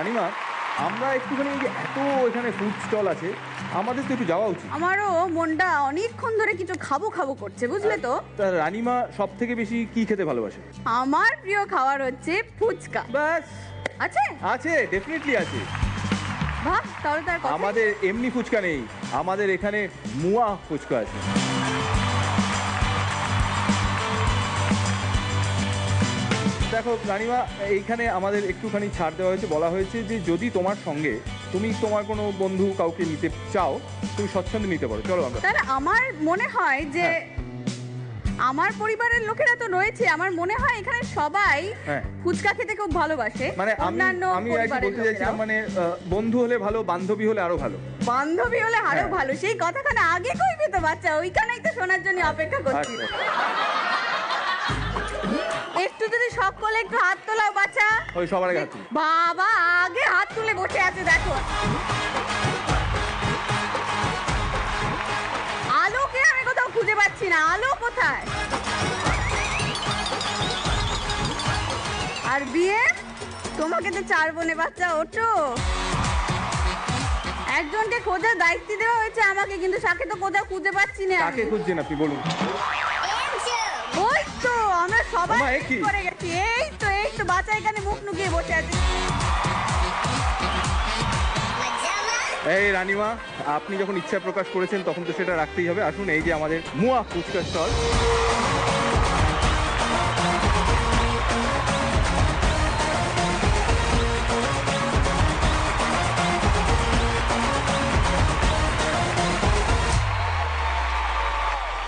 রানিমা, আমরা একটুখানি এই যে এত এখানে ফুড স্টল আছে, আমাদের তো একটু যাওয়া উচিত। আমারও মনটা অনেকক্ষণ ধরে কিছু খাবো খাবো করছে, বুঝলে তো। তা রানিমা সব থেকে বেশি কি খেতে ভালোবাসে? আমার প্রিয় খাবার হচ্ছে ফুচকা। ব্যাস, আছে আছে, ডেফিনেটলি আছে। বাহ, তাহলে তার কথা। আমাদের এমনি ফুচকা নেই, আমাদের এখানে মুয়া ফুচকা আছে। দেখো রানিমা, এইখানে আমাদের একটুখানি ছাড় দেওয়া হয়েছে, বলা হয়েছে যে যদি তোমার সঙ্গে তুমি তোমার কোনো বন্ধু কাউকে নিতে চাও, তুমি স্বচ্ছন্দে নিতে পারো। চলো আমরা। তাহলে আমার মনে হয় যে হ্যাঁ। আমার পরিবারের লোকেরা তো রয়েছে, আমার মনে হয় এখানে সবাই হ্যাঁ। ফুচকা খেতে খুব ভালোবাসে। মানে অন্যান্য আমি আর কি পরিবারের বলতে চাইছিলাম, লোকেরাও। মানে বন্ধু হলে ভালো, বান্ধবী হলে আরো ভালো। বান্ধবী হলে আরো হ্যাঁ। ভালো, সেই কথাখানা আগে কইবে তো বাচ্চা, ওইখানেই তো শোনার জন্য অপেক্ষা করছি। আচ্ছা। একটু যদি সকলে একটু হাত তোলাও বাচ্চা। ওই সবার আগে হাত তুলি। বাবা আগে হাত তুলে বসে আছে, দেখো। আলোকে আমি কোথাও খুঁজে পাচ্ছি না, আলো কোথায়? আর বিয়ে, তোমাকে তো 4 বোনে বাচ্চা, ওঠো। একজনকে খোঁজার দায়িত্ব দেওয়া হয়েছে আমাকে, কিন্তু তাকে তো কোথাও খুঁজে পাচ্ছি না। কাকে খুঁজছেন আপনি বলুন? ওই তো আমরা সবাই ওমা, এ কি? করে গেছি। এই তো বাচ্চা এখানে মুখ লুকিয়ে বসে আছে। এই রানিমা, আপনি যখন ইচ্ছা প্রকাশ করেছেন তখন তো সেটা রাখতেই হবে। আসুন, এই যে আমাদের মুয়া ফুচকা স্টল।